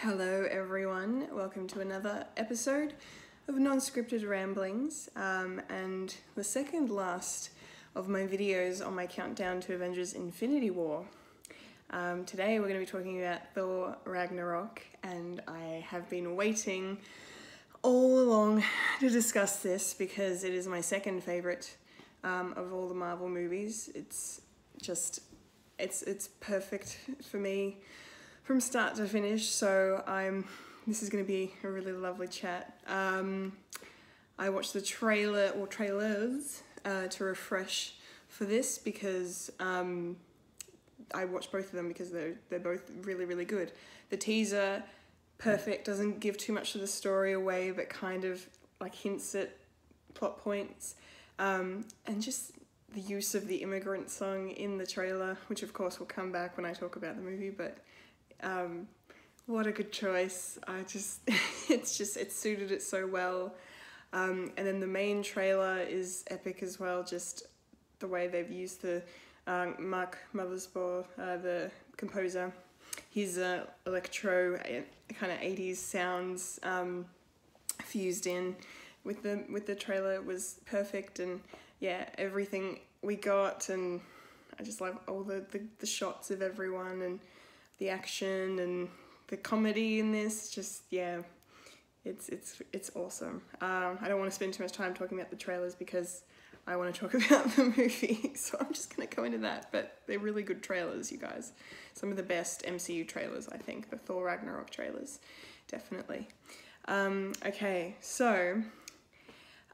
Hello everyone, welcome to another episode of Non-Scripted Ramblings, and the second last of my videos on my countdown to Avengers Infinity War. Today we're going to be talking about Thor Ragnarok, and I have been waiting all along to discuss this because it is my second favourite of all the Marvel movies. It's perfect for me from start to finish, so this is going to be a really lovely chat. I watched the trailer or trailers to refresh for this because I watched both of them because they're both really, really good. The teaser, perfect, doesn't give too much of the story away, but kind of like hints at plot points, and just the use of the Immigrant Song in the trailer, which of course will come back when I talk about the movie, but what a good choice. It suited it so well. And then the main trailer is epic as well, just the way they've used the Mark Mothersbaugh, the composer, his electro kind of 80s sounds fused in with the trailer was perfect, and yeah, everything we got, and I just love all the shots of everyone and the action and the comedy in this. Just, yeah, it's awesome. I don't want to spend too much time talking about the trailers because I want to talk about the movie, so I'm just going to go into that, but they're really good trailers, you guys. Some of the best MCU trailers, I think, the Thor Ragnarok trailers, definitely. Okay, so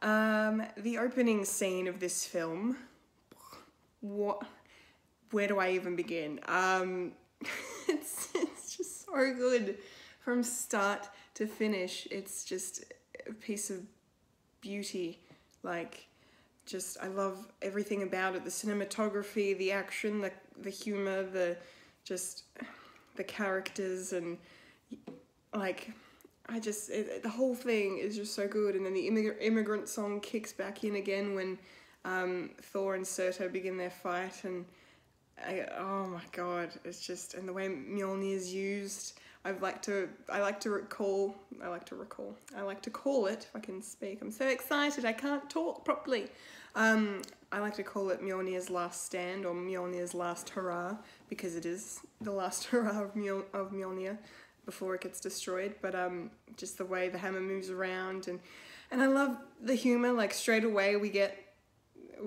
the opening scene of this film, where do I even begin? It's just so good from start to finish. It's just a piece of beauty. Like, just, I love everything about it. The cinematography, the action, the humor, the characters, and like, the whole thing is just so good. And then the Immigrant Song kicks back in again when Thor and Surtur begin their fight, and oh my god, it's just, and the way Mjolnir is used, I like to call it, if I can speak, I'm so excited I can't talk properly. I like to call it Mjolnir's last stand, or Mjolnir's last hurrah, because it is the last hurrah of Mjolnir before it gets destroyed. But just the way the hammer moves around, and I love the humor. Like, straight away we get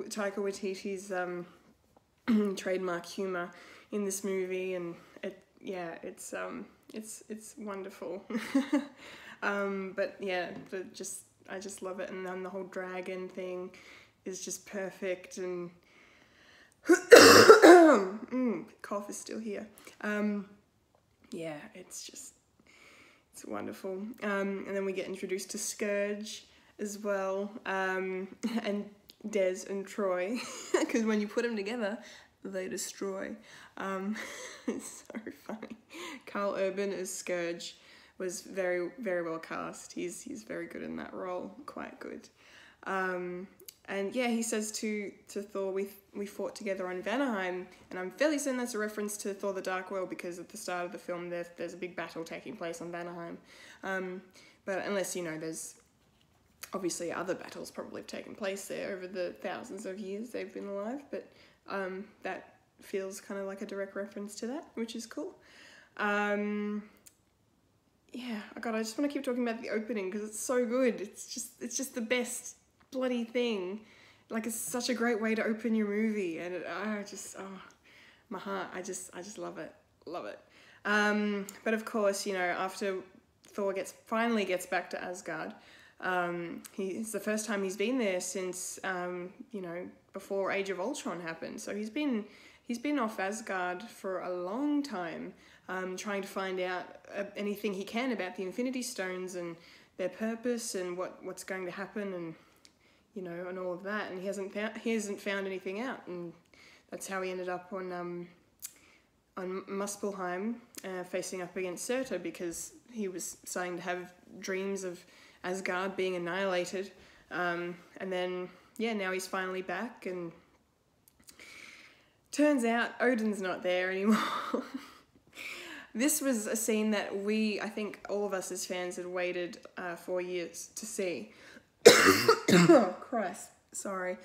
Taika Waititi's trademark humor in this movie, and it's wonderful. But yeah, I just love it, and then the whole dragon thing is just perfect, and cough is still here. Yeah, it's wonderful. And then we get introduced to Scourge as well, and Des and Troy, because when you put them together, they destroy. It's so funny. Carl Urban as Scourge was very, very well cast. He's very good in that role, quite good. And yeah, he says to Thor, we fought together on Vanaheim, and I'm fairly certain that's a reference to Thor: The Dark World, because at the start of the film there's a big battle taking place on Vanaheim. But unless, there's obviously other battles probably have taken place there over the thousands of years they've been alive, but that feels kind of like a direct reference to that, which is cool. Yeah, God, I just want to keep talking about the opening because it's so good. It's just the best bloody thing. Like, it's such a great way to open your movie, and my heart, I just love it. But of course, after Thor finally gets back to Asgard, it's the first time he's been there since before Age of Ultron happened. So he's been off Asgard for a long time, trying to find out anything he can about the Infinity Stones and their purpose and what's going to happen, and and all of that. And he hasn't found anything out, and that's how he ended up on Muspelheim, facing up against Surtur, because he was starting to have dreams of Asgard being annihilated, and then now he's finally back, and turns out Odin's not there anymore. this was a scene that I think all of us as fans had waited 4 years to see. Oh, Christ. Sorry.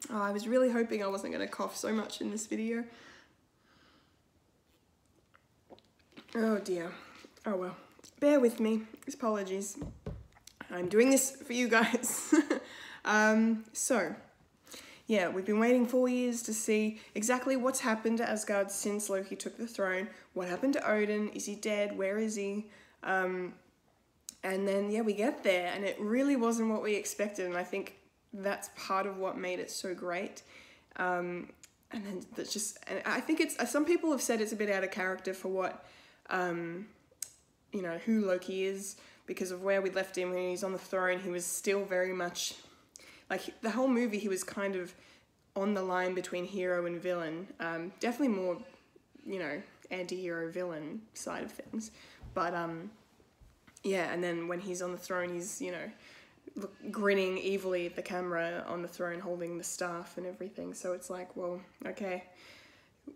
Oh, I was really hoping I wasn't going to cough so much in this video. Oh dear. Oh well. Bear with me. Apologies. I'm doing this for you guys. So, yeah, we've been waiting 4 years to see exactly what's happened to Asgard since Loki took the throne. What happened to Odin? Is he dead? Where is he? And then, yeah, we get there, and it really wasn't what we expected, and I think that's part of what made it so great. And then that's just, and I think it's, some people have said it's a bit out of character for what, you know, who Loki is, because of where we left him when he's on the throne. He was still very much, like, the whole movie he was kind of on the line between hero and villain. Definitely more, you know, anti-hero villain side of things. But, yeah, and then when he's on the throne, he's, you know, grinning evilly at the camera on the throne, holding the staff and everything. So it's like, well, okay.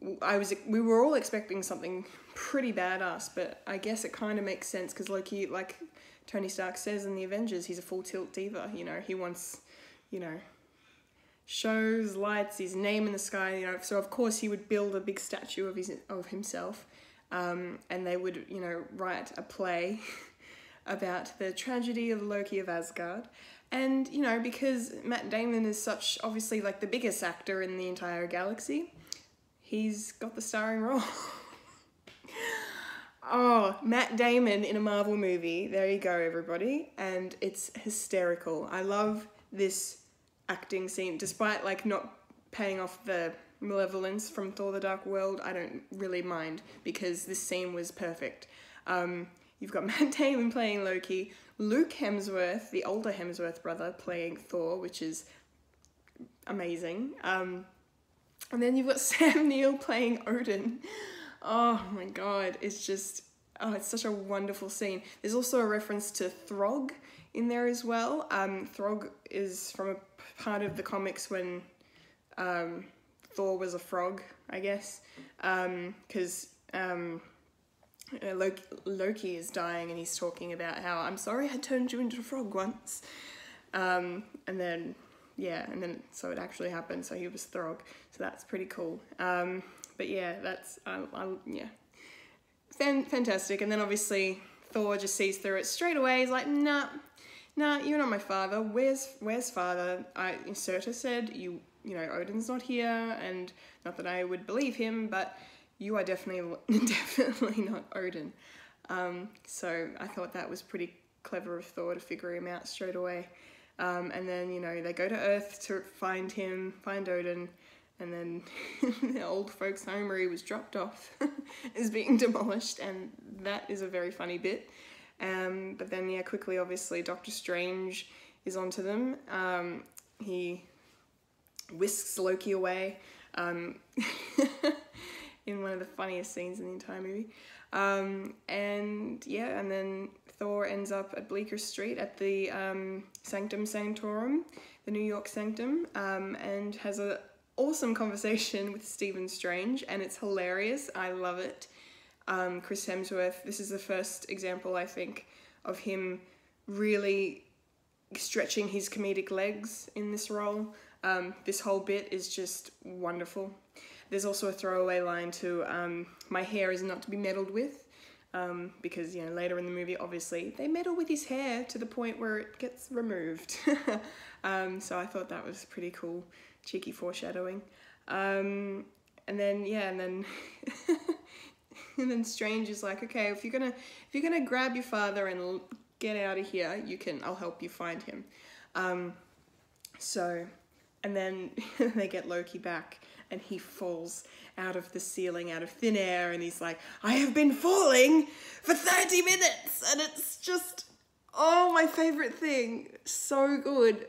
We were all expecting something pretty badass, but I guess it kind of makes sense because Loki, like Tony Stark says in the Avengers, he's a full tilt diva. You know, he wants, you know, shows, lights, his name in the sky. You know, so of course he would build a big statue of himself, and they would, you know, write a play about the tragedy of Loki of Asgard. And, you know, because Matt Damon is such, obviously, like, the biggest actor in the entire galaxy, he's got the starring role. Oh, Matt Damon in a Marvel movie. There you go, everybody. And it's hysterical. I love this acting scene. Despite, like, not paying off the malevolence from Thor: The Dark World, I don't really mind, because this scene was perfect. You've got Matt Damon playing Loki, Luke Hemsworth, the older Hemsworth brother, playing Thor, which is amazing. And then you've got Sam Neill playing Odin. Oh my god, it's just, oh, it's such a wonderful scene. There's also a reference to Throg in there as well. Throg is from a part of the comics when Thor was a frog, I guess, because Loki is dying and he's talking about how, I'm sorry I turned you into a frog once. And then, yeah, and then, so it actually happened, so he was Throg, so that's pretty cool. But yeah, that's, yeah, fantastic. And then obviously Thor just sees through it straight away. He's like, nah, you're not my father. Where's father? Surtur said, you know, Odin's not here, and not that I would believe him, but you are definitely not Odin. So I thought that was pretty clever of Thor to figure him out straight away. And then, you know, they go to Earth to find Odin, and then the old folks' home where he was dropped off is being demolished, and that is a very funny bit. But then, yeah, quickly, obviously, Doctor Strange is onto them. He whisks Loki away. In one of the funniest scenes in the entire movie. And yeah, and then Thor ends up at Bleecker Street at the Sanctum Sanctorum, the New York Sanctum, and has an awesome conversation with Stephen Strange, and it's hilarious. I love it. Chris Hemsworth, this is the first example, I think, of him really stretching his comedic legs in this role. This whole bit is just wonderful. There's also a throwaway line to, my hair is not to be meddled with, because, you know, later in the movie, obviously, they meddle with his hair to the point where it gets removed. So I thought that was pretty cool, cheeky foreshadowing. And then, yeah, and then, and then Strange is like, okay, if you're gonna grab your father and get out of here, I'll help you find him. So, and then they get Loki back, and he falls out of the ceiling, out of thin air, and he's like, I have been falling for 30 minutes, and it's just, oh, my favourite thing. So good.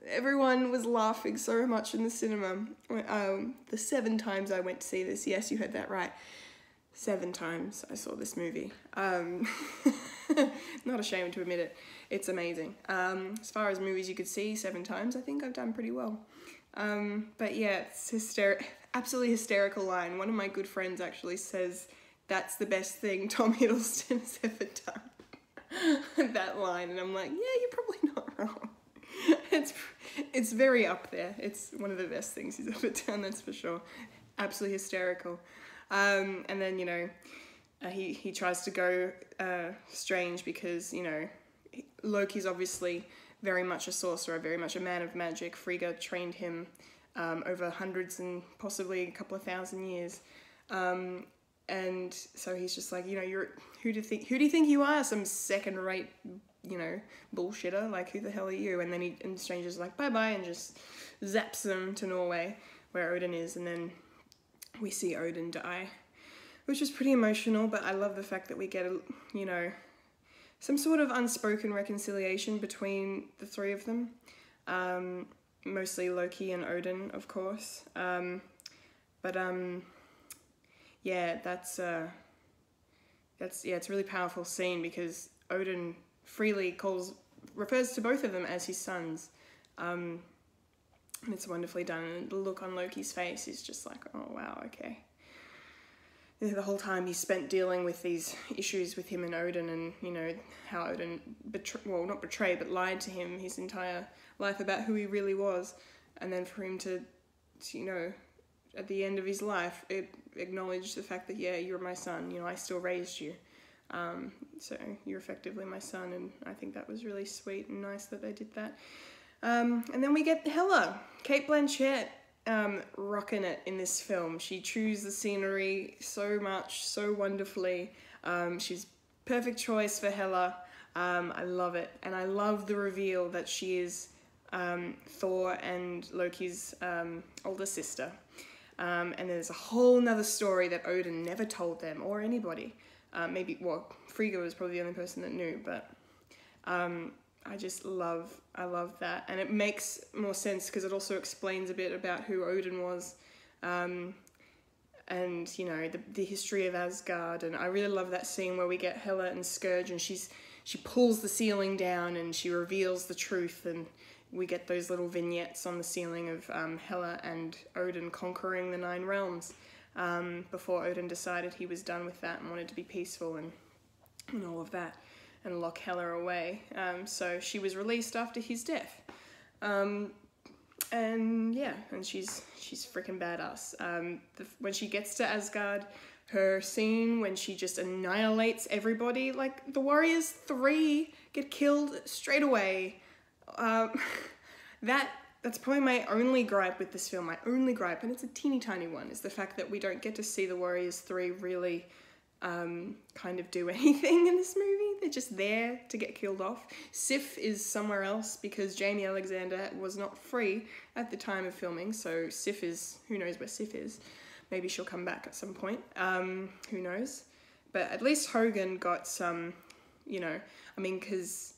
Everyone was laughing so much in the cinema. The 7 times I went to see this, yes, you heard that right. 7 times I saw this movie. Not ashamed to admit it. It's amazing. As far as movies you could see 7 times, I think I've done pretty well. But yeah, it's absolutely hysterical line. One of my good friends actually says that's the best thing Tom Hiddleston has ever done. That line, and I'm like, yeah, you're probably not wrong. It's very up there. It's one of the best things he's ever done, that's for sure. Absolutely hysterical. And then, you know, he tries to go strange because, you know, Loki's obviously very much a sorcerer, very much a man of magic. Frigga trained him over hundreds and possibly a couple of thousand years. And so he's just like, you know, who do you think you are? Some second-rate, you know, bullshitter. Like, who the hell are you? And then and Stranger's like, bye-bye, and just zaps them to Norway, where Odin is. And then we see Odin die, which is pretty emotional, but I love the fact that we get, you know, some sort of unspoken reconciliation between the three of them. Mostly Loki and Odin, of course. Yeah, it's a really powerful scene because Odin freely refers to both of them as his sons. And it's wonderfully done. And the look on Loki's face is just like, oh wow, okay. The whole time he spent dealing with these issues with him and Odin, and, you know, how Odin not betrayed, but lied to him his entire life about who he really was. And then for him to you know, at the end of his life, acknowledge the fact that, yeah, you're my son, you know, I still raised you. So you're effectively my son, and I think that was really sweet and nice that they did that. And then we get Hela, Cate Blanchett, rocking it in this film. She chews the scenery so much, so wonderfully. She's perfect choice for Hela. I love it, and I love the reveal that she is Thor and Loki's older sister. And there's a whole nother story that Odin never told them or anybody. Frigga was probably the only person that knew, but I love that. And it makes more sense because it also explains a bit about who Odin was, and, you know, the history of Asgard. And I really love that scene where we get Hela and Scourge, and she pulls the ceiling down and she reveals the truth, and we get those little vignettes on the ceiling of Hela and Odin conquering the 9 realms before Odin decided he was done with that and wanted to be peaceful and all of that, and lock Hela away. So she was released after his death. And yeah, and she's freaking badass. When she gets to Asgard, her scene when she just annihilates everybody, like the Warriors 3 get killed straight away. That's probably my only gripe with this film. My only gripe, and it's a teeny tiny one, is the fact that we don't get to see the Warriors 3 really kind of do anything in this movie. They're just there to get killed off. Sif is somewhere else because Jamie Alexander was not free at the time of filming, so Sif is, who knows where Sif is. Maybe she'll come back at some point. Who knows? But at least Hogan got some, you know, I mean, because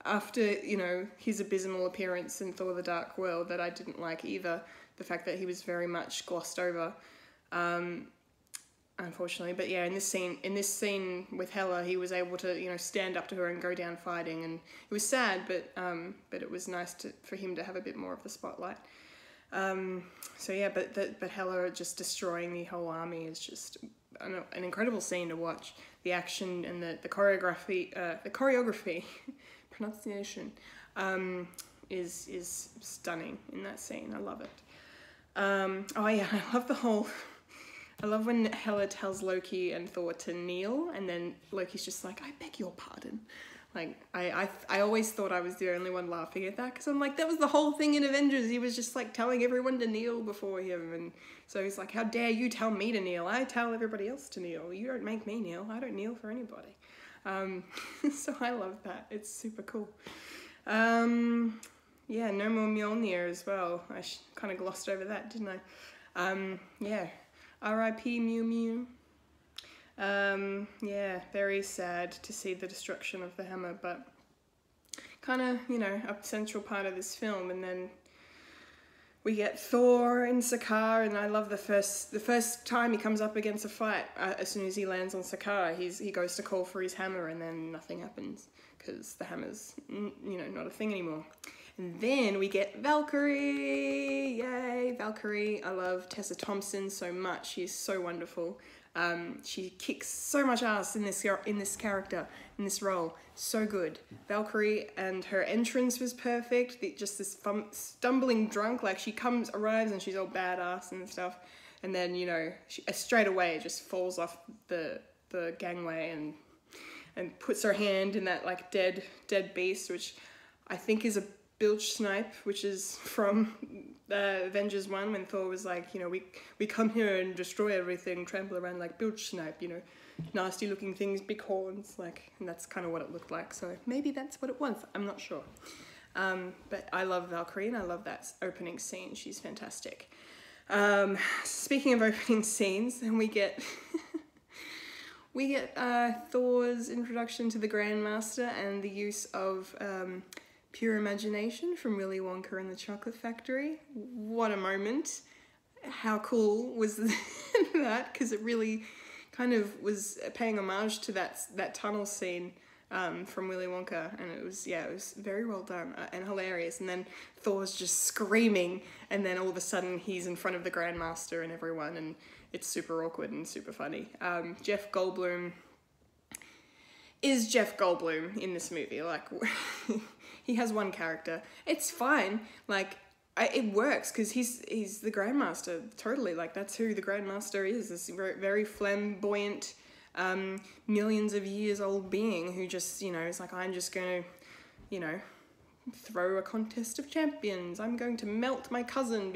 after, you know, his abysmal appearance in Thor: The Dark World that I didn't like either, the fact that he was very much glossed over, unfortunately. But yeah, in this scene with Hela, he was able to, you know, stand up to her and go down fighting, and it was sad, but it was nice for him to have a bit more of the spotlight. So yeah, but Hela just destroying the whole army is just an incredible scene to watch. The action and the choreography, pronunciation, is stunning in that scene. I love it. Oh yeah, I love when Hela tells Loki and Thor to kneel, and then Loki's just like, I beg your pardon. Like, I always thought I was the only one laughing at that, because I'm like, that was the whole thing in Avengers. He was just like telling everyone to kneel before him, and so he's like, how dare you tell me to kneel? I tell everybody else to kneel. You don't make me kneel. I don't kneel for anybody. So I love that. It's super cool. Yeah, no more Mjolnir as well. I kind of glossed over that, didn't I? Yeah, R.I.P. Mew Mew. Yeah, very sad to see the destruction of the hammer, but kind of, you know, a central part of this film. And then we get Thor in Sakaar, and I love the first time he comes up against a fight. As soon as he lands on Sakaar, he goes to call for his hammer, and then nothing happens because the hammer's, you know, not a thing anymore. And then we get Valkyrie, yay, Valkyrie. I love Tessa Thompson so much. She's so wonderful. She kicks so much ass in this character, in this role. So good. Valkyrie, and her entrance was perfect. Just this stumbling drunk, like she arrives and she's all badass and stuff. And then, you know, she straight away just falls off the gangway and puts her hand in that like dead beast, which I think is a bilge snipe, which is from Avengers 1, when Thor was like, you know, we come here and destroy everything, trample around like bilge snipe, you know, nasty looking things, big horns, like, and that's kind of what it looked like. So maybe that's what it was. I'm not sure. But I love Valkyrie and I love that opening scene. She's fantastic. Speaking of opening scenes, then we get Thor's introduction to the Grandmaster and the use of Pure Imagination from Willy Wonka and the Chocolate Factory. What a moment. How cool was that? Because it really kind of was paying homage to that tunnel scene from Willy Wonka, and it was very well done and hilarious. And then Thor's just screaming, and then all of a sudden he's in front of the Grandmaster and everyone, and it's super awkward and super funny. Jeff Goldblum is Jeff Goldblum in this movie. Like, he has one character. It's fine. Like, it works because he's the Grandmaster. Totally. Like, that's who the Grandmaster is. This very, very flamboyant, millions of years old being who just, you know, is like, I'm just going to, you know, throw a contest of champions. I'm going to melt my cousin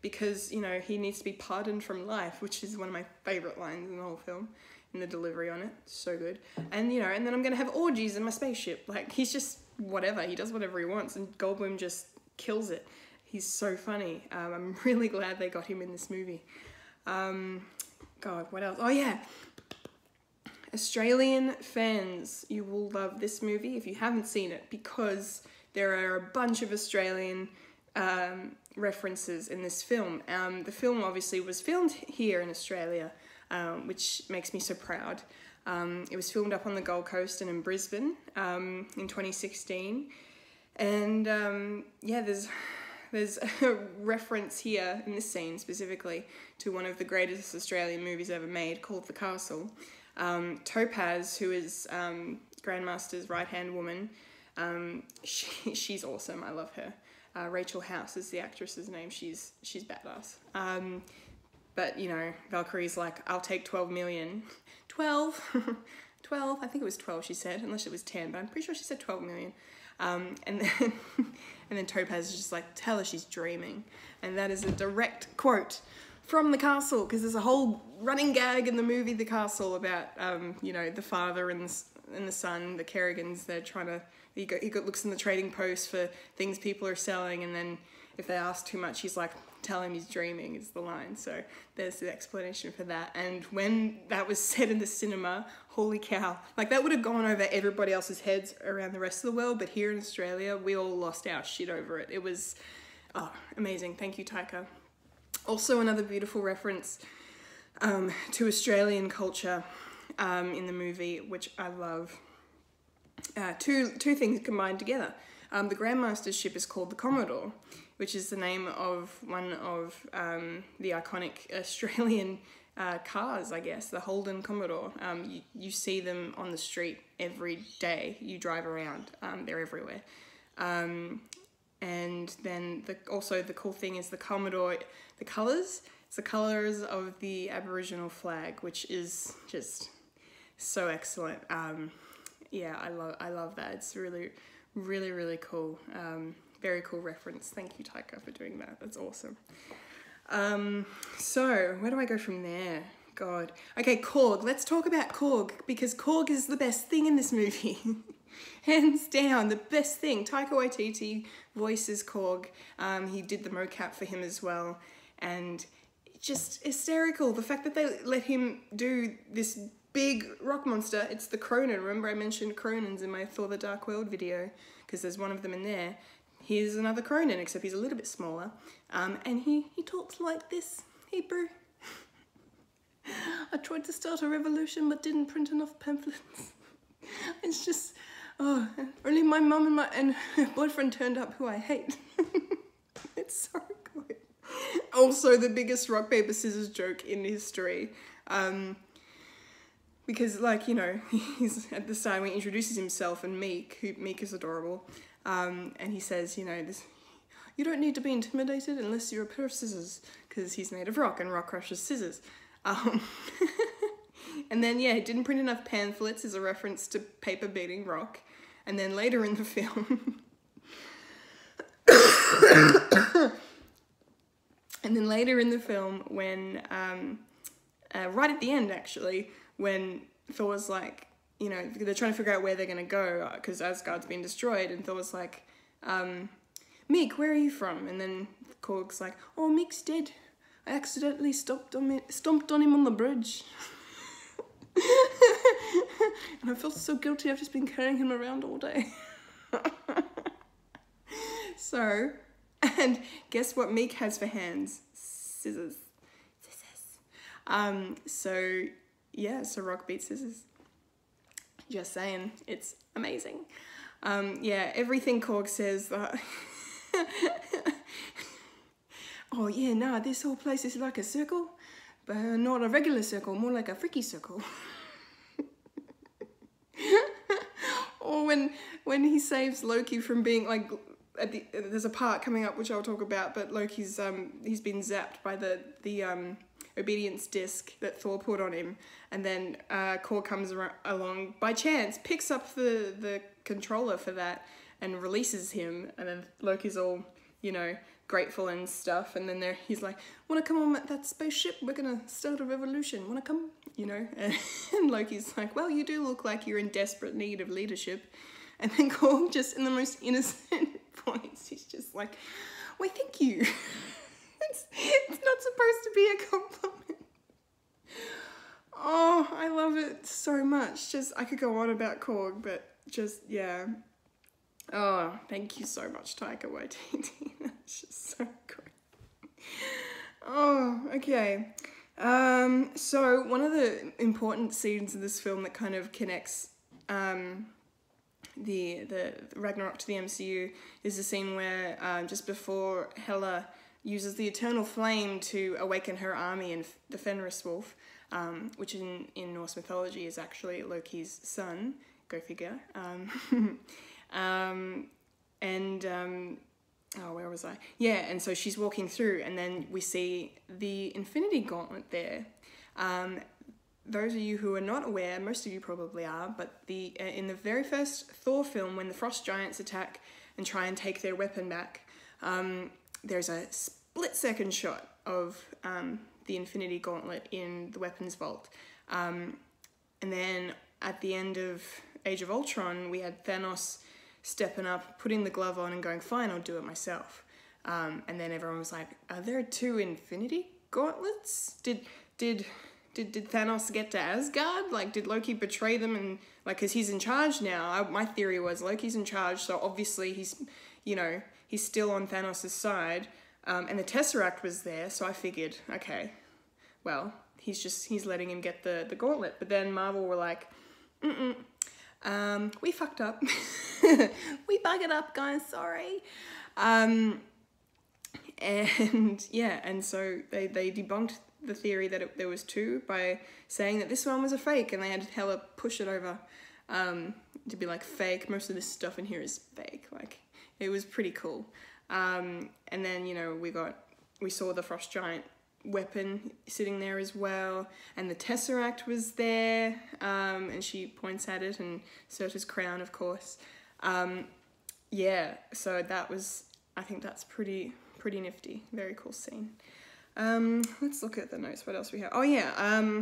because, you know, he needs to be pardoned from life, which is one of my favourite lines in the whole film. And the delivery on it, so good. And, you know, and then I'm going to have orgies in my spaceship. Like, he's just whatever. He does whatever he wants, and Goldblum just kills it. He's so funny. I'm really glad they got him in this movie. God, what else? Oh, yeah. Australian fans, you will love this movie if you haven't seen it, because there are a bunch of Australian references in this film. The film obviously was filmed here in Australia, which makes me so proud. It was filmed up on the Gold Coast and in Brisbane in 2016. And yeah, there's a reference here in this scene specifically to one of the greatest Australian movies ever made, called The Castle. Topaz, who is Grandmaster's right-hand woman, she's awesome. I love her. Rachel House is the actress's name. She's badass. But, you know, Valkyrie's like, I'll take 12 million. 12? 12? I think it was 12 she said, unless it was 10, but I'm pretty sure she said 12 million. And then Topaz is just like, tell her she's dreaming. And that is a direct quote from The Castle, because there's a whole running gag in the movie The Castle about, you know, the father and the son, the Kerrigans. They're trying to, he looks in the trading post for things people are selling, and then if they ask too much, he's like, tell him he's dreaming, is the line. So there's the explanation for that. And when that was said in the cinema, holy cow, like that would have gone over everybody else's heads around the rest of the world, but here in Australia, we all lost our shit over it. It was amazing. Thank you, Taika. Also another beautiful reference to Australian culture in the movie, which I love. Two things combined together. The Grandmaster's ship is called the Commodore, which is the name of one of the iconic Australian cars, I guess, the Holden Commodore. You see them on the street every day. You drive around. They're everywhere. And then also the cool thing is the Commodore, the colours. It's the colours of the Aboriginal flag, which is just so excellent. Yeah, I love that. It's really, really, really cool. Very cool reference. Thank you, Taika, for doing that. That's awesome. So where do I go from there? God. Okay, Korg. Let's talk about Korg, because Korg is the best thing in this movie. Hands down, the best thing. Taika Waititi voices Korg. He did the mocap for him as well. And just hysterical. The fact that they let him do this big rock monster. It's the Cronin. Remember I mentioned Cronins in my Thor the Dark World video, because there's one of them in there. Here's another Cronin, except he's a little bit smaller. And he talks like this. Hey, bro. I tried to start a revolution but didn't print enough pamphlets. It's just, Oh, only my mum and her boyfriend turned up, who I hate. It's so good. Also, the biggest rock, paper, scissors joke in history. Because, like, you know, he's at the start when he introduces himself, and Meek is adorable. And he says, you know, this, you don't need to be intimidated unless you're a pair of scissors, because he's made of rock and rock crushes scissors. And then, yeah, he didn't print enough pamphlets as a reference to paper beating rock. And then later in the film... and then later in the film, when... right at the end, actually, when Thor's like, you know, they're trying to figure out where they're going to go, because Asgard's been destroyed, and Thor's like, Meek, where are you from? And then Korg's like, oh, Meek's dead. I accidentally stomped on him on the bridge. And I felt so guilty, I've just been carrying him around all day. So, and guess what Meek has for hands? Scissors. So, yeah, so rock beats scissors. Just saying, it's amazing. Yeah, everything Korg says, oh yeah, nah, this whole place is like a circle, but not a regular circle, more like a freaky circle. Or when he saves Loki from being like, there's a part coming up which I'll talk about, but Loki's he's been zapped by the obedience disc that Thor put on him, and then Korg comes along by chance, picks up the controller for that and releases him, and then Loki's all, you know, grateful and stuff, and then he's like, wanna come on that spaceship, we're gonna start a revolution, wanna come, you know? And Loki's like, well, you do look like you're in desperate need of leadership. And then Korg, just in the most innocent voice, he's just like, why, thank you. It's not supposed to be a compliment. Oh, I love it so much. Just, I could go on about Korg, but just, yeah. Oh, thank you so much, Taika Waititi. That's just so great. Oh, okay. So one of the important scenes in this film that kind of connects the Ragnarok to the MCU is the scene where just before Hela uses the Eternal Flame to awaken her army and the Fenris Wolf, which in Norse mythology is actually Loki's son. Go figure. Oh, where was I? Yeah, and so she's walking through, and then we see the Infinity Gauntlet there. Those of you who are not aware, most of you probably are, but in the very first Thor film, when the Frost Giants attack and try and take their weapon back, there's a split-second shot of the Infinity Gauntlet in the weapons vault. And then at the end of Age of Ultron, we had Thanos stepping up, putting the glove on and going, fine, I'll do it myself. And then everyone was like, are there 2 Infinity Gauntlets? Did Thanos get to Asgard? Like, did Loki betray them? And like, because he's in charge now. My theory was Loki's in charge, so obviously he's, you know, he's still on Thanos' side. And the Tesseract was there, so I figured, okay, well, he's letting him get the gauntlet. But then Marvel were like, we fucked up. We buggered up, guys, sorry. And yeah, and so they debunked the theory that there was 2 by saying that this one was a fake, and they had Hela push it over to be like, fake, most of this stuff in here is fake. Like, it was pretty cool. And then, you know, we saw the Frost Giant weapon sitting there as well, and the Tesseract was there, and she points at it, and Surtur's crown, of course. Yeah, so that was, I think that's pretty nifty. Very cool scene. Let's look at the notes. What else we have? Oh yeah,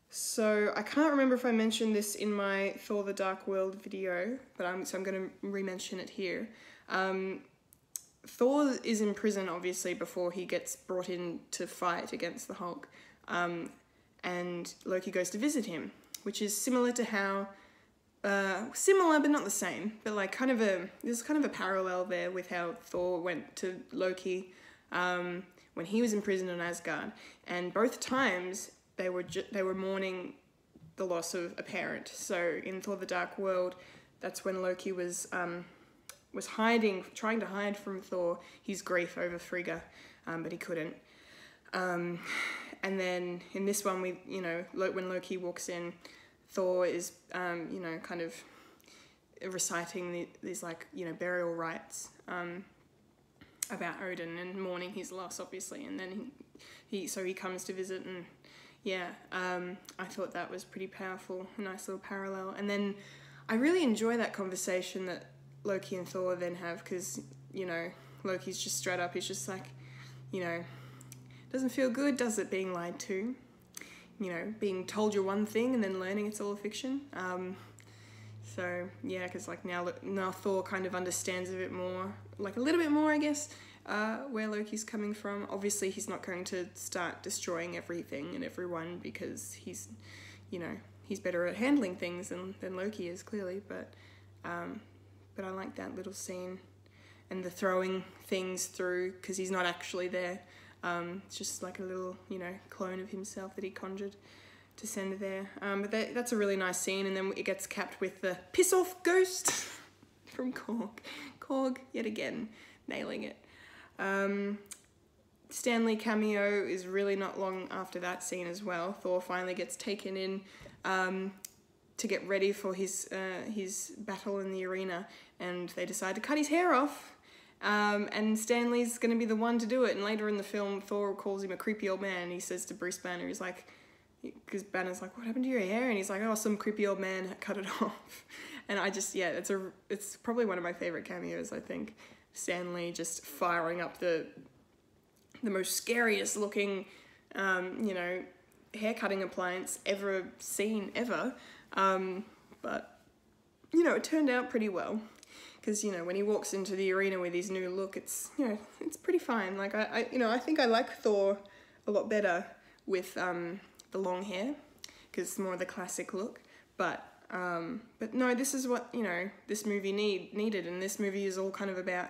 so I can't remember if I mentioned this in my Thor the Dark World video, but I'm going to re-mention it here. Thor is in prison, obviously, before he gets brought in to fight against the Hulk, and Loki goes to visit him, which is similar to how, similar but not the same, but like there's kind of a parallel there with how Thor went to Loki when he was in prison on Asgard, and both times they were mourning the loss of a parent. So in Thor the Dark World, that's when Loki was hiding, trying to hide from Thor his grief over Frigga, but he couldn't. And then in this one, when Loki walks in, Thor is, kind of reciting these like, burial rites about Odin and mourning his loss, obviously. And then he comes to visit, and I thought that was pretty powerful, a nice little parallel. And then I really enjoy that conversation that Loki and Thor then have, because, Loki's just straight up, he's just like, doesn't feel good, does it, being lied to? Being told you're one thing and then learning it's all a fiction. Because like now Thor kind of understands a bit more, like a little bit more, I guess, where Loki's coming from. Obviously, he's not going to start destroying everything and everyone, because he's better at handling things than Loki is, clearly. But I like that little scene, and the throwing things through, because he's not actually there. It's just like a little, clone of himself that he conjured to send there. But that's a really nice scene, and then it gets capped with the piss off ghost from Korg. Korg, yet again, nailing it. Stan Lee cameo is really not long after that scene as well. Thor finally gets taken in to get ready for his battle in the arena, and they decide to cut his hair off. And Stan Lee's going to be the one to do it. And later in the film, Thor calls him a creepy old man. He says to Bruce Banner, he's like, because Banner's like, what happened to your hair? And he's like, oh, some creepy old man cut it off. And I just, it's probably one of my favorite cameos, I think. Stan Lee just firing up the most scariest looking, hair cutting appliance ever seen, ever. But, it turned out pretty well. Because, when he walks into the arena with his new look, it's, it's pretty fine. Like, I think I like Thor a lot better with the long hair, because it's more of the classic look. But no, this is what, this movie needed. And this movie is all kind of about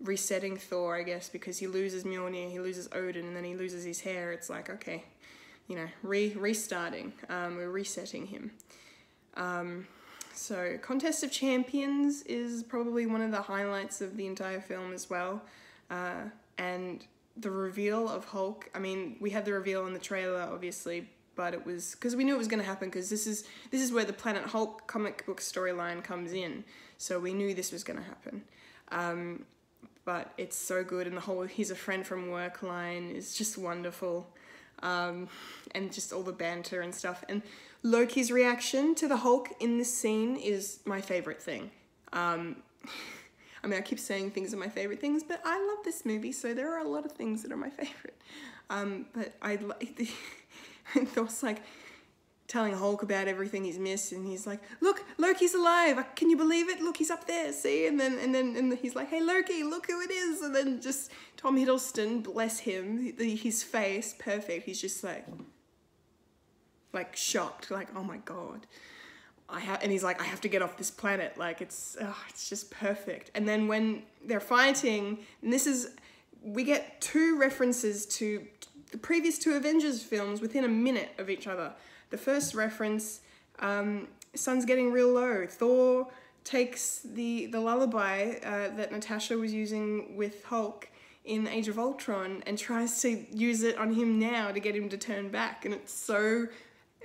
resetting Thor, I guess, because he loses Mjolnir, he loses Odin, and then he loses his hair. It's like, okay, restarting. We're resetting him. So, Contest of Champions is probably one of the highlights of the entire film as well. And the reveal of Hulk, I mean, we had the reveal in the trailer, obviously, but it was, because we knew it was going to happen, because this is where the Planet Hulk comic book storyline comes in. So we knew this was going to happen. But it's so good, and the whole he's a friend from work line is just wonderful. And just all the banter and stuff. And Loki's reaction to the Hulk in this scene is my favourite thing. I mean, I keep saying things are my favourite things, but I love this movie, so there are a lot of things that are my favourite. But I like Thor's like telling Hulk about everything he's missed, and he's like, "Look, Loki's alive! Can you believe it? Look, he's up there. See?" And then he's like, "Hey, Loki, look who it is!" And then just Tom Hiddleston, bless him, his face, perfect. He's just like shocked, like, "Oh my god." And he's like, I have to get off this planet. Like, it's just perfect. And then when they're fighting, and we get 2 references to the previous 2 Avengers films within a minute of each other. The first reference, sun's getting real low. Thor takes the lullaby that Natasha was using with Hulk in Age of Ultron and tries to use it on him now to get him to turn back. And it's so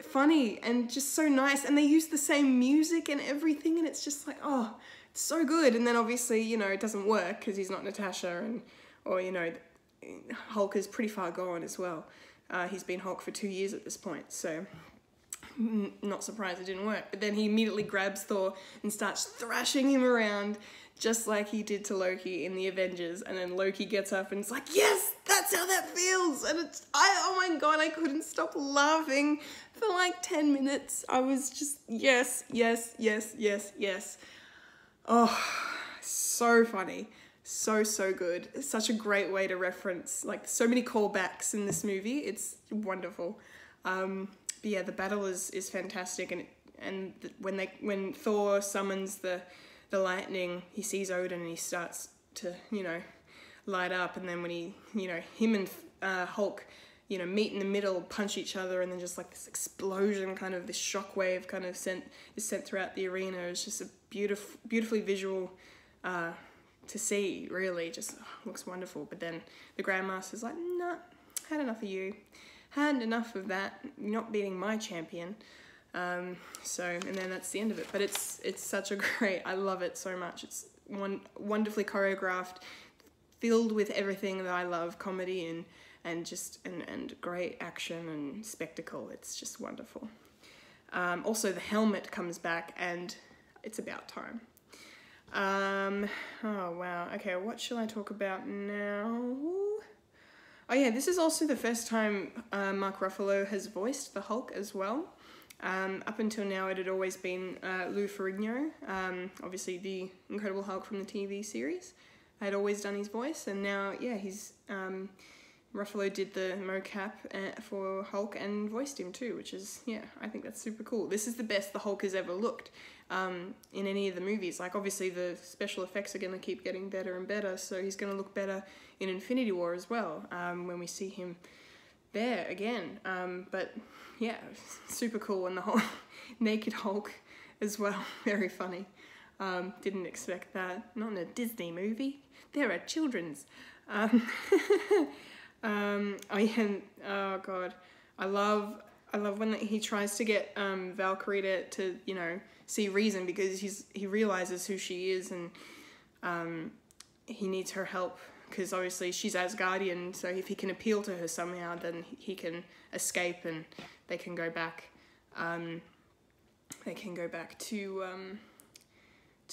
funny and just so nice, and they use the same music and everything, and it's just like, oh, it's so good. And then obviously, it doesn't work because he's not Natasha, or Hulk is pretty far gone as well. He's been Hulk for 2 years at this point, so not surprised it didn't work. But then he immediately grabs Thor and starts thrashing him around just like he did to Loki in the Avengers, and then Loki gets up and it's like, yes, that's how that feels. And oh my god, I couldn't stop laughing for like 10 minutes. I was just, yes, yes, yes, yes, yes. Oh, so funny. So good. It's such a great way to reference, like, so many callbacks in this movie. It's wonderful. But yeah, the battle is fantastic, and when Thor summons the lightning, he sees Odin and he starts to, light up, and then when him and Hulk you know, meet in the middle, punch each other, and then just like this explosion, kind of this shockwave kind of is sent throughout the arena. It's just a beautifully visual to see, really. Just looks wonderful. But then the Grandmaster's like, nah, had enough of you. Had enough of that. You're not beating my champion. And then that's the end of it. But it's such a great, I love it so much. It's wonderfully choreographed, filled with everything that I love, comedy and great action and spectacle. It's just wonderful. Also, the helmet comes back, and it's about time. Oh wow. Okay, what shall I talk about now? Oh yeah, this is also the first time Mark Ruffalo has voiced the Hulk as well. Up until now, it had always been Lou Ferrigno, obviously the Incredible Hulk from the TV series, had always done his voice, and now, yeah, he's Ruffalo did the mocap for Hulk and voiced him too, which is, yeah, I think that's super cool. This is the best the Hulk has ever looked in any of the movies. Like, obviously the special effects are going to keep getting better and better, so he's going to look better in Infinity War as well, when we see him there again. But yeah, super cool, and the whole naked Hulk as well, very funny. Didn't expect that. Not in a Disney movie. There are children's. Oh god, I love when he tries to get Valkyrie to you know, see reason, because he realizes who she is, and he needs her help, because obviously she's Asgardian, so if he can appeal to her somehow, then he can escape, and they can go back to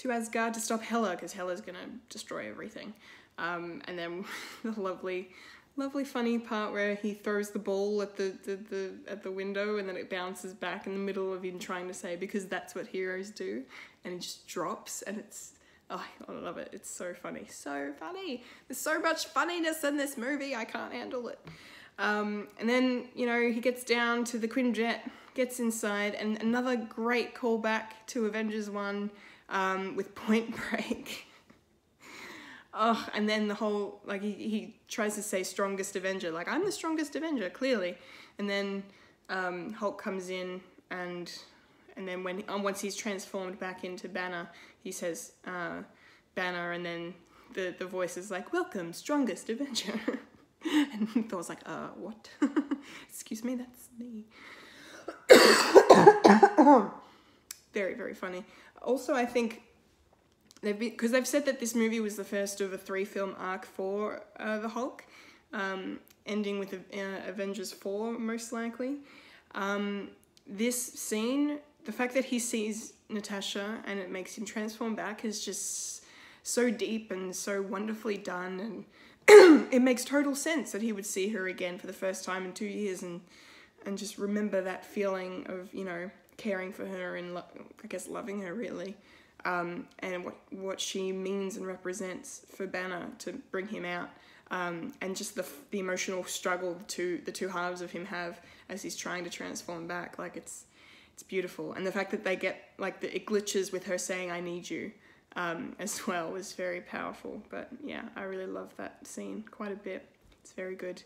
Asgard to stop Hela, because Hela's gonna destroy everything. And then the lovely funny part where he throws the ball at the window, and then it bounces back in the middle of him trying to say, because that's what heroes do, and he just drops, and it's, oh, I love it. It's so funny. So funny. There's so much funniness in this movie. I can't handle it. And then, you know, he gets down to the Quinjet, gets inside, and another great callback to Avengers 1 with Point Break. Oh, and then the whole, like, he tries to say strongest Avenger, like, I'm the strongest Avenger, clearly. And then Hulk comes in, and then once he's transformed back into Banner, he says Banner, and then the voice is like, welcome, strongest Avenger. And Thor's like, what? Excuse me, that's me. Very, very funny. Also, I think because they've said that this movie was the first of a 3-film arc for the Hulk, ending with Avengers 4, most likely. This scene, the fact that he sees Natasha and it makes him transform back, is just so deep and so wonderfully done, and it makes total sense that he would see her again for the first time in 2 years, and just remember that feeling of, you know, caring for her and I guess loving her, really. And what she means and represents for Banner to bring him out, and just the emotional struggle the two halves of him have as he's trying to transform back. Like, it's beautiful, and the fact that they get, like, it glitches with her saying "I need you" as well is very powerful. But yeah, I really love that scene quite a bit. It's very good.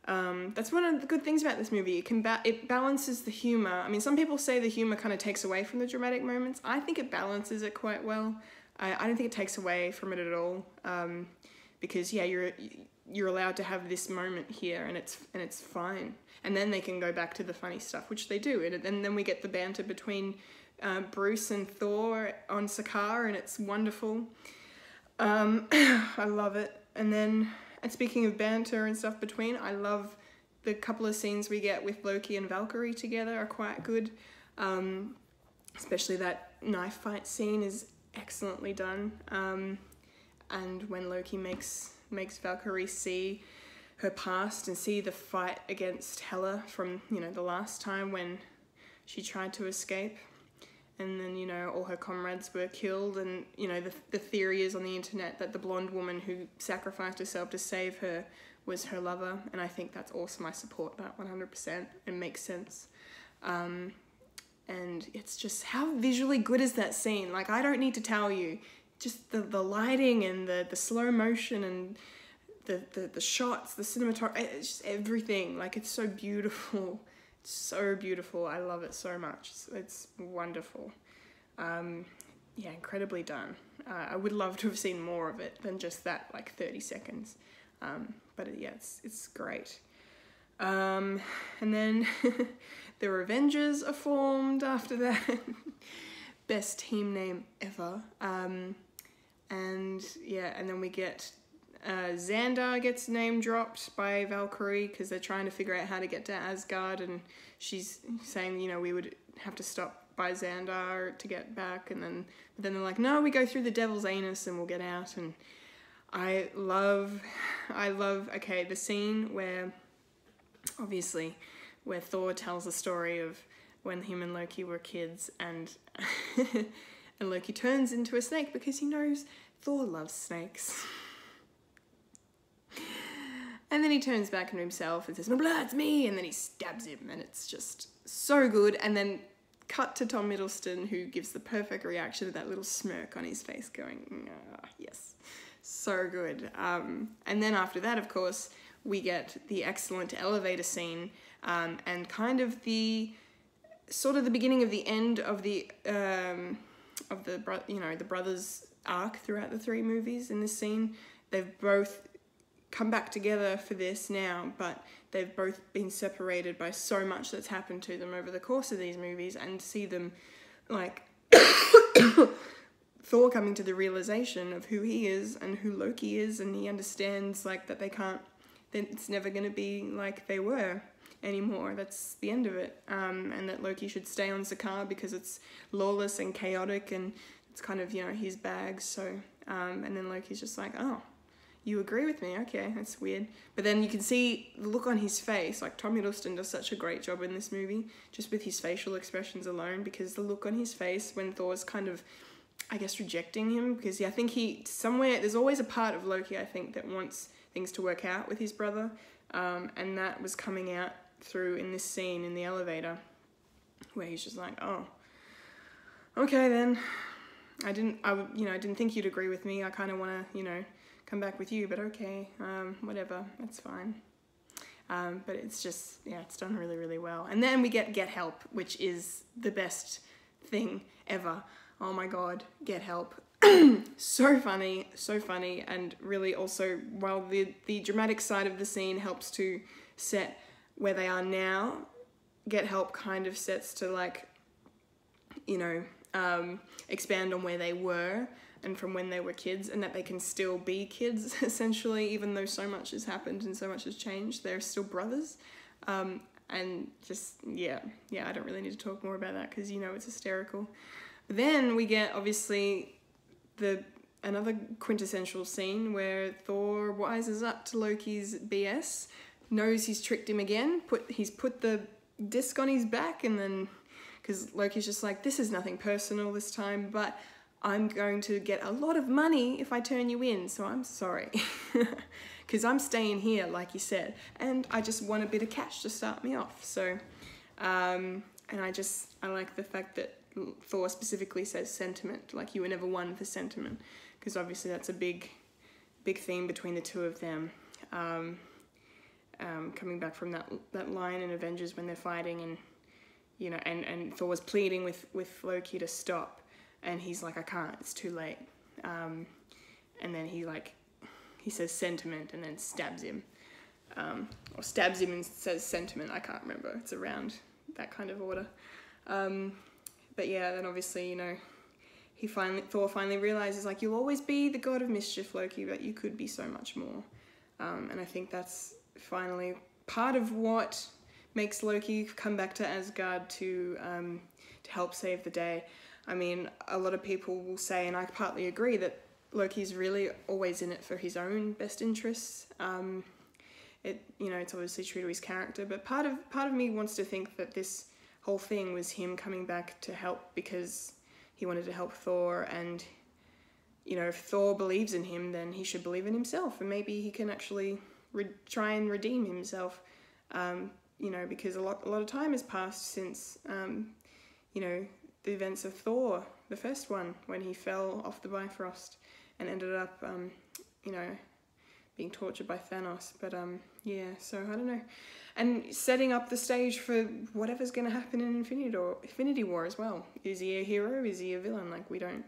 That's one of the good things about this movie. It balances the humor. I mean, some people say the humor kind of takes away from the dramatic moments. I think it balances it quite well. I don't think it takes away from it at all. Because yeah, you're allowed to have this moment here, and it's fine. And then they can go back to the funny stuff, which they do. And then we get the banter between Bruce and Thor on Sakaar, and it's wonderful. I love it. And speaking of banter and stuff between, I love the couple of scenes we get with Loki and Valkyrie together are quite good. Especially that knife fight scene is excellently done. And when Loki makes Valkyrie see her past and see the fight against Hela from, you know, the last time when she tried to escape. And then, you know, all her comrades were killed, and, you know, the theory is on the internet that the blonde woman who sacrificed herself to save her was her lover, and I think that's awesome. I support that 100%. It makes sense. And it's just, how visually good is that scene? Like, I don't need to tell you. Just the lighting and the slow motion and the shots, the cinematography, it's just everything. Like, it's so beautiful. It's so beautiful. I love it so much. It's wonderful. Yeah, incredibly done. I would love to have seen more of it than just that, like 30 seconds. But yeah, it's great. And then the Revengers are formed after that. Best team name ever. And yeah, and then we get Xandar gets name dropped by Valkyrie because they're trying to figure out how to get to Asgard, and she's saying, you know, we would have to stop by Xandar to get back, and then they're like, no, we go through the devil's anus and we'll get out. And I love, okay, the scene where, obviously, where Thor tells the story of when him and Loki were kids, and and Loki turns into a snake because he knows Thor loves snakes. And then he turns back into himself and says, my blood's me, and then he stabs him, and it's just so good. And then cut to Tom Hiddleston, who gives the perfect reaction to that little smirk on his face going, yes, so good. And then after that, of course, we get the excellent elevator scene, and kind of the sort of the beginning of the end of the brothers' arc throughout the 3 movies. In this scene, they've both come back together for this now, but they've both been separated by so much that's happened to them over the course of these movies, and see them, like, Thor coming to the realization of who he is and who Loki is, and he understands, like, that it's never going to be like they were anymore. That's the end of it. And that Loki should stay on Sakaar because it's lawless and chaotic, and it's kind of, you know, his bag. So, and then Loki's just like, oh, you agree with me? Okay, that's weird. But then you can see the look on his face. Like, Tom Hiddleston does such a great job in this movie, just with his facial expressions alone, because the look on his face when Thor's kind of, I guess, rejecting him, because yeah, I think there's always a part of Loki, I think, that wants things to work out with his brother, and that was coming out through in this scene in the elevator, where he's just like, oh, okay then, I didn't think you'd agree with me, I kind of want to, you know, come back with you, but okay, whatever, that's fine. But it's just, yeah, it's done really, really well. And then we get Help, which is the best thing ever. Oh my god, Get Help. So funny, and really also, while the dramatic side of the scene helps to set where they are now, Get Help kind of sets to, like, you know, expand on where they were and from when they were kids, and that they can still be kids, essentially, even though so much has happened and so much has changed. They're still brothers. And just, yeah, I don't really need to talk more about that because, you know, it's hysterical. But then we get, obviously, another quintessential scene where Thor wises up to Loki's BS, knows he's tricked him again, he's put the disc on his back, and then, because Loki's just like, this is nothing personal this time, but I'm going to get a lot of money if I turn you in, so I'm sorry. Because I'm staying here, like you said, and I just want a bit of cash to start me off. So, and I like the fact that Thor specifically says sentiment, like you were never one for sentiment, because obviously that's a big theme between the two of them. Coming back from that line in Avengers when they're fighting, and, you know, and Thor was pleading with Loki to stop. And he's like, I can't, it's too late. And then he says sentiment and then stabs him. Or stabs him and says sentiment, I can't remember. It's around that kind of order. But yeah, then obviously, you know, Thor finally realizes, like, you'll always be the god of mischief, Loki, but you could be so much more. And I think that's finally part of what makes Loki come back to Asgard to help save the day. I mean, a lot of people will say, and I partly agree, that Loki's really always in it for his own best interests. It's obviously true to his character, but part of me wants to think that this whole thing was him coming back to help because he wanted to help Thor, and, you know, if Thor believes in him, then he should believe in himself, and maybe he can actually try and redeem himself, because a lot of time has passed since, the events of Thor, the first one, when he fell off the Bifrost and ended up, being tortured by Thanos. But yeah, so I don't know. And setting up the stage for whatever's going to happen in Infinity War as well. Is he a hero? Is he a villain? Like, we don't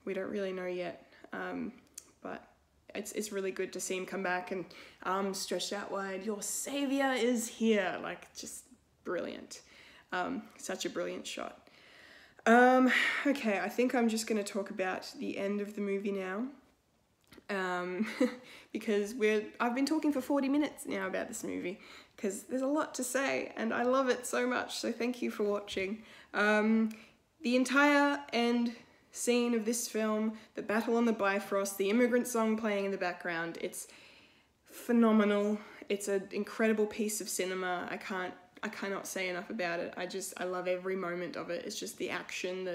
really know yet. But it's really good to see him come back and arms stretched out wide. Your savior is here. Like, just brilliant. Such a brilliant shot. Okay, I think I'm just going to talk about the end of the movie now. Because I've been talking for 40 minutes now about this movie, because there's a lot to say and I love it so much, so thank you for watching. The entire end scene of this film, the battle on the Bifrost, the immigrant song playing in the background, it's phenomenal. It's an incredible piece of cinema. I cannot say enough about it. I love every moment of it. It's just the action,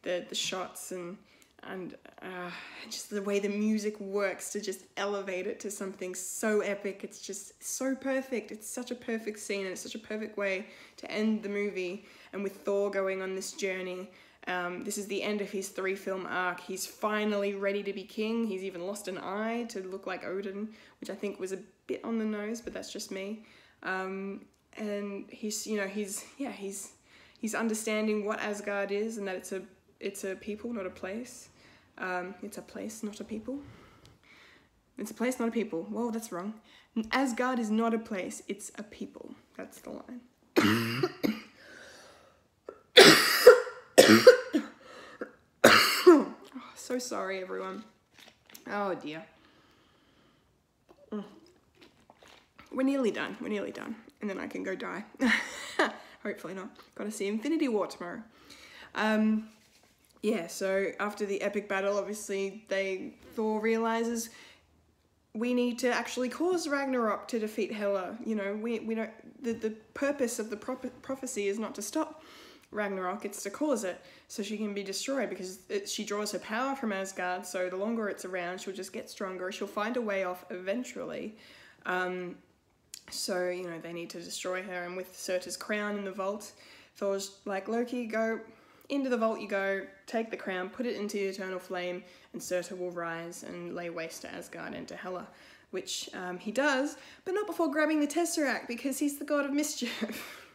the shots, and just the way the music works to just elevate it to something so epic. It's just so perfect. It's such a perfect scene, and it's such a perfect way to end the movie. And with Thor going on this journey, this is the end of his 3-film arc. He's finally ready to be king. He's even lost an eye to look like Odin, which I think was a bit on the nose, but that's just me. And he's understanding what Asgard is, and that it's a people, not a place. It's a place, not a people. It's a place, not a people. Whoa, that's wrong. Asgard is not a place, it's a people. That's the line. Oh, so sorry, everyone. Oh, dear. We're nearly done. And then I can go die. Hopefully not. Gotta see Infinity War tomorrow. Yeah, so after the epic battle, obviously Thor realizes we need to actually cause Ragnarok to defeat Hela. You know, we don't. The purpose of the prophecy is not to stop Ragnarok; it's to cause it so she can be destroyed, because she draws her power from Asgard. So the longer it's around, she'll just get stronger. She'll find a way off eventually. So, you know, they need to destroy her, and with Surtur's crown in the vault, Thor's like, Loki, go into the vault, you go, take the crown, put it into the eternal flame, and Surtur will rise and lay waste to Asgard and to Hela, which he does, but not before grabbing the Tesseract, because he's the god of mischief.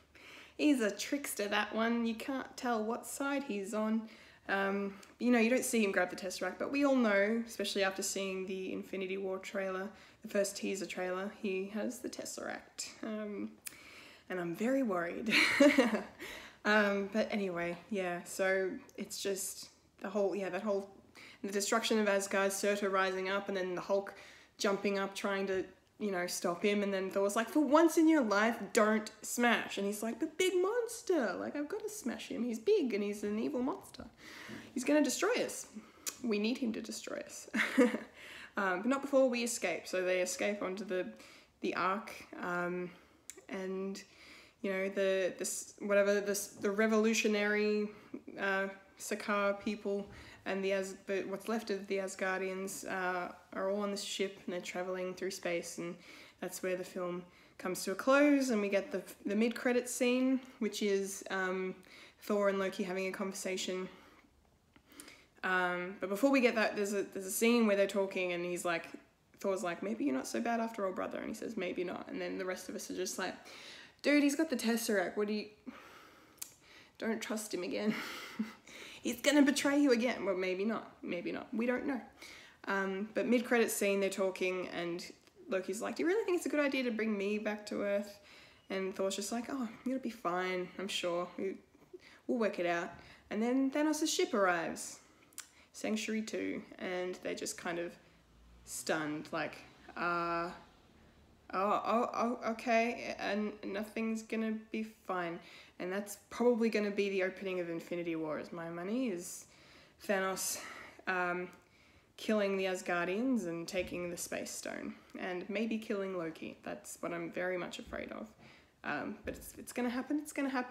He's a trickster, that one. You can't tell what side he's on. You know, you don't see him grab the Tesseract, but we all know, especially after seeing the Infinity War trailer, the first teaser trailer, he has the Tesseract. And I'm very worried. But anyway, yeah, so it's just the destruction of Asgard, Surtur rising up, and then the Hulk jumping up, trying to, you know, stop him, and then Thor's like, for once in your life, don't smash. And he's like, the big monster, like, I've got to smash him. He's big, and he's an evil monster. He's going to destroy us. We need him to destroy us. But not before we escape. So they escape onto the Ark, and, you know, the revolutionary Sakaar people and what's left of the Asgardians are all on this ship, and they're traveling through space, and that's where the film comes to a close, and we get the mid-credits scene, which is Thor and Loki having a conversation. But before we get that, there's a scene where they're talking, and Thor's like, maybe you're not so bad after all, brother, and he says, maybe not, and then the rest of us are just like, dude, he's got the Tesseract, don't trust him again. He's gonna betray you again. Well, maybe not, we don't know. But mid-credits scene, they're talking, and Loki's like, do you really think it's a good idea to bring me back to Earth? And Thor's just like, oh, it'll be fine, I'm sure, we'll work it out. And then Thanos' ship arrives, Sanctuary 2, and they're just kind of stunned, like, okay, and nothing's gonna be fine. And that's probably gonna be the opening of Infinity War, is my money, is Thanos killing the Asgardians and taking the Space Stone, and maybe killing Loki. That's what I'm very much afraid of. But it's gonna happen,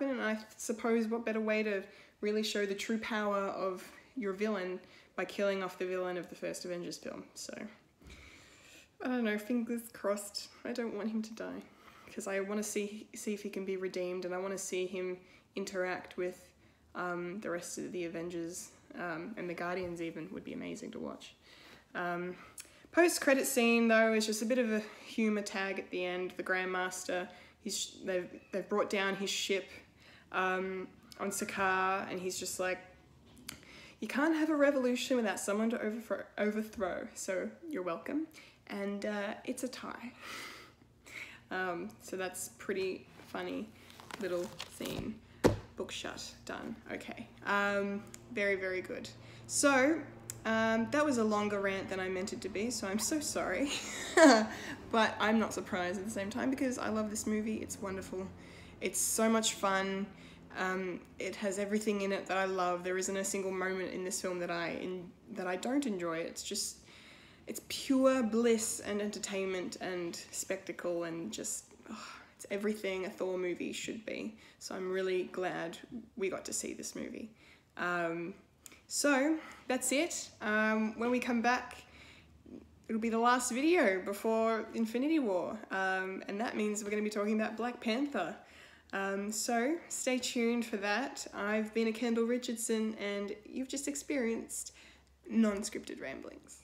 and I suppose what better way to really show the true power of your villain by killing off the villain of the first Avengers film. So, I don't know, fingers crossed. I don't want him to die, because I want to see if he can be redeemed, and I want to see him interact with the rest of the Avengers, and the Guardians even would be amazing to watch. Post-credit scene though is just a bit of a humour tag at the end. The Grandmaster, they've brought down his ship on Sakaar, and he's just like, you can't have a revolution without someone to overthrow, so you're welcome. And it's a tie. So that's pretty funny little scene. Book shut, done. Okay. Very, very good. So that was a longer rant than I meant it to be, so I'm so sorry. But I'm not surprised at the same time because I love this movie. It's wonderful. It's so much fun. It has everything in it that I love. There isn't a single moment in this film that I don't enjoy. It's pure bliss and entertainment and spectacle and just, it's everything a Thor movie should be. So I'm really glad we got to see this movie. So that's it. When we come back, it'll be the last video before Infinity War. And that means we're going to be talking about Black Panther. So stay tuned for that. I've been a Kendall Richardson and you've just experienced non-scripted ramblings.